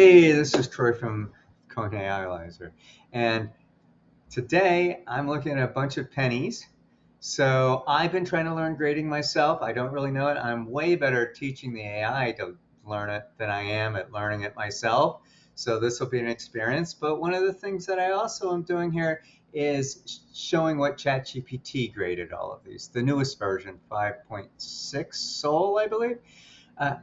Hey, this is Troy from CoinAiLyzer, and today I'm looking at a bunch of pennies. So I've been trying to learn grading myself. I don't really know it. I'm way better at teaching the AI to learn it than I am at learning it myself. So this will be an experience. But one of the things that I also am doing here is showing what ChatGPT graded all of these, the newest version, 5.6 Sol, I believe. Uh,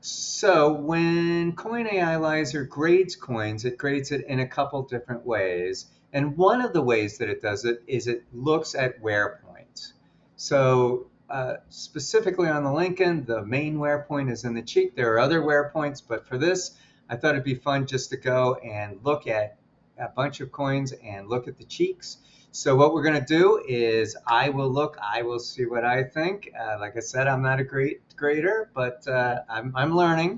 so when CoinAiLyzer grades coins, it grades it in a couple different ways. And one of the ways that it does it is it looks at wear points. So specifically on the Lincoln, the main wear point is in the cheek. There are other wear points, but for this, I thought it'd be fun just to go and look at a bunch of coins and look at the cheeks. So what we're going to do is I will see what I think. Like I said, I'm not a great grader, but I'm learning.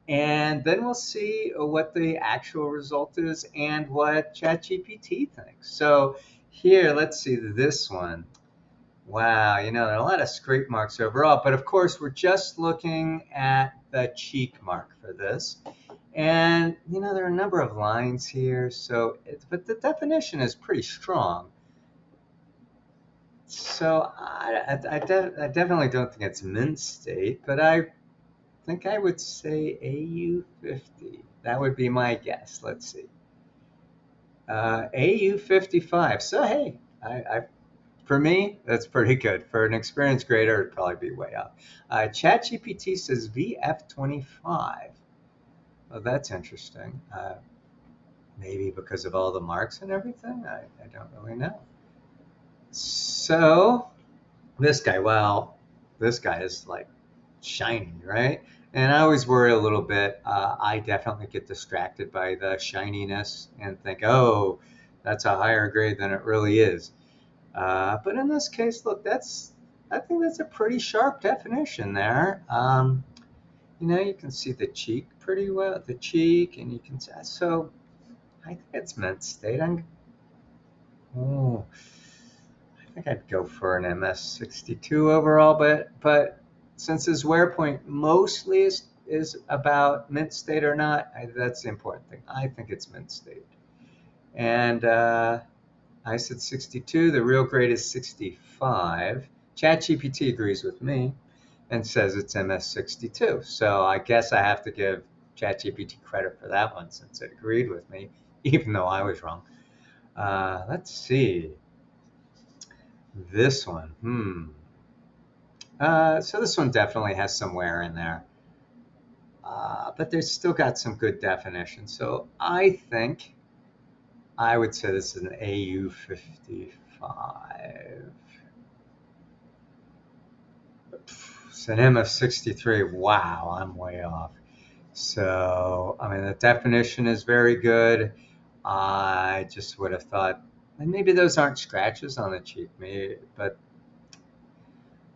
And then we'll see what the actual result is and what ChatGPT thinks. So here, let's see this one. Wow, there are a lot of scrape marks overall, but of course we're just looking at the cheek mark for this. And there are a number of lines here, but the definition is pretty strong. So I definitely don't think it's mint state, but I think I would say AU50. That would be my guess. Let's see. AU55. So hey, for me, that's pretty good. For an experienced grader, it'd probably be way up. ChatGPT says VF25. Oh, that's interesting. Maybe because of all the marks and everything. I don't really know. So this guy, well, this guy is like shiny, right? And I always worry a little bit. I definitely get distracted by the shininess and think, oh, that's a higher grade than it really is. But in this case, look, I think that's a pretty sharp definition there. You can see the cheek pretty well, the cheek, and you can so I think it's mint state. Oh, I think I'd go for an MS62 overall, but since his wear point mostly is about mint state or not, that's the important thing. I think it's mint state. And I said 62. The real grade is 65. ChatGPT agrees with me and says it's MS62. So I guess I have to give ChatGPT credit for that one since it agreed with me, even though I was wrong. Let's see. This one. So this one definitely has some wear in there. But there's still got some good definition. So I think I would say this is an AU55. It's an MS63. Wow, I'm way off. So, I mean, the definition is very good. I just would have thought, and maybe those aren't scratches on the cheek, maybe, but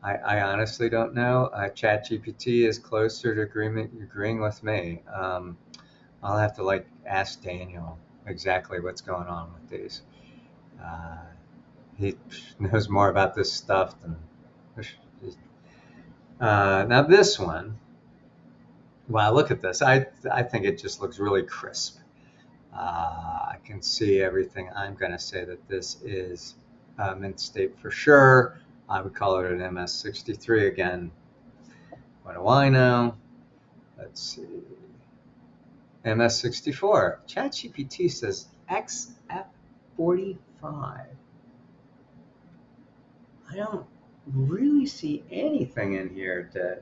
I honestly don't know. ChatGPT is closer to agreeing with me. I'll have to ask Daniel exactly what's going on with these. Uh, he knows more about this stuff than. Now this one, wow, look at this. I think it just looks really crisp. I can see everything. I'm going to say that this is mint state for sure. I would call it an MS63 again. What do I know? Let's see. MS64. ChatGPT says XF45. I don't really see anything in here to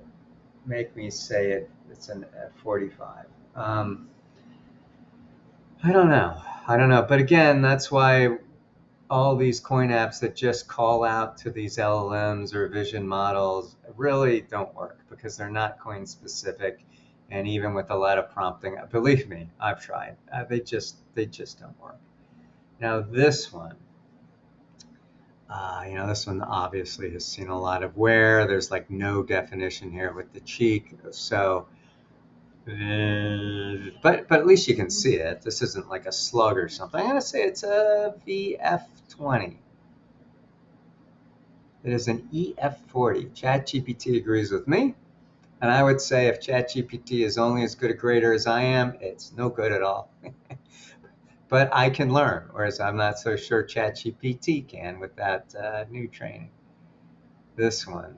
make me say it's an F45. I don't know. But again, that's why all these coin apps that just call out to these LLMs or vision models really don't work because they're not coin specific. And even with a lot of prompting, believe me, I've tried. They just don't work. Now this one, this one obviously has seen a lot of wear. There's like no definition here with the cheek. So, but at least you can see it. This isn't like a slug or something. I'm gonna say it's a VF20. It is an EF40. ChatGPT agrees with me. And I would say if ChatGPT is only as good a grader as I am, it's no good at all. But I can learn, whereas I'm not so sure ChatGPT can with that new training. This one,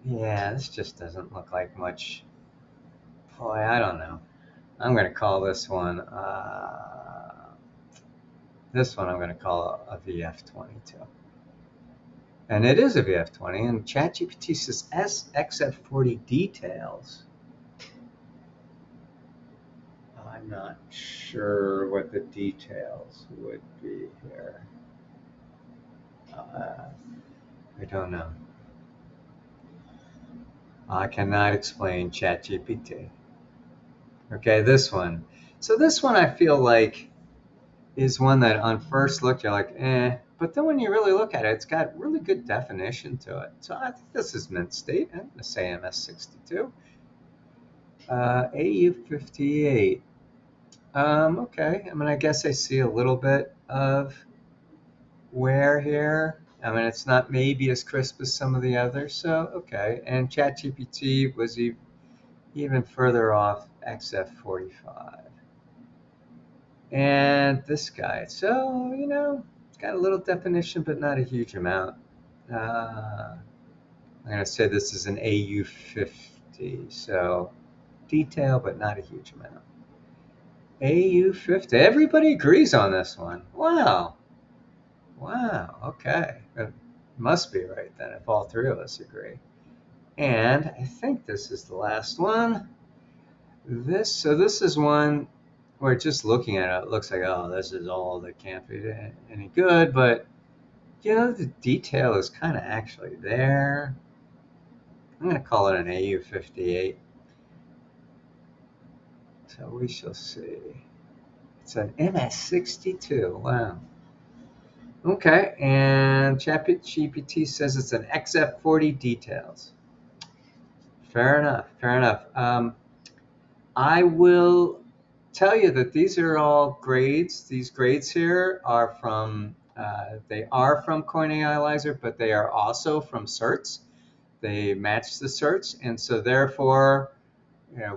yeah, this just doesn't look like much. Boy, I don't know. I'm going to call this one I'm going to call a VF22. And it is a VF20, and ChatGPT says SXF40 details. I'm not sure what the details would be here. I don't know. I cannot explain ChatGPT. Okay, this one. So this one I feel like is one that on first look you're like, eh. But then when you really look at it, it's got really good definition to it. So I think this is mint state. I'm going to say MS62. AU58. Okay. I mean, I guess I see a little bit of wear here. I mean, it's not maybe as crisp as some of the others. So, okay. And ChatGPT was even further off XF45. And this guy, so, it's got a little definition, but not a huge amount. I'm going to say this is an AU50, so detail, but not a huge amount. AU50, everybody agrees on this one. Wow. Wow, okay. It must be right then if all three of us agree. And I think this is the last one. This is one where just looking at it looks like, oh, this is all that can't be any good, but the detail is kind of actually there. I'm going to call it an AU58. So we shall see. It's an MS62. Wow. Okay, and ChatGPT says it's an XF40 details. Fair enough. Fair enough. I will tell you that these are all grades. These grades here are from CoinAiLyzer, but they are also from certs. They match the certs, and so therefore,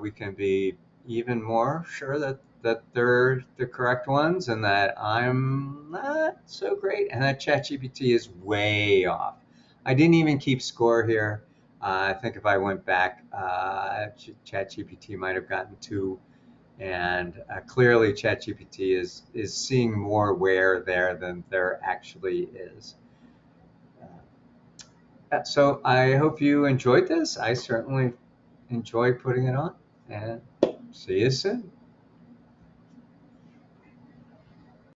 we can be even more sure that they're the correct ones, and that I'm not so great, and that ChatGPT is way off. I didn't even keep score here. I think if I went back, ChatGPT might have gotten two, and clearly ChatGPT is seeing more wear there than there actually is. So I hope you enjoyed this. I certainly enjoyed putting it on, and see you soon.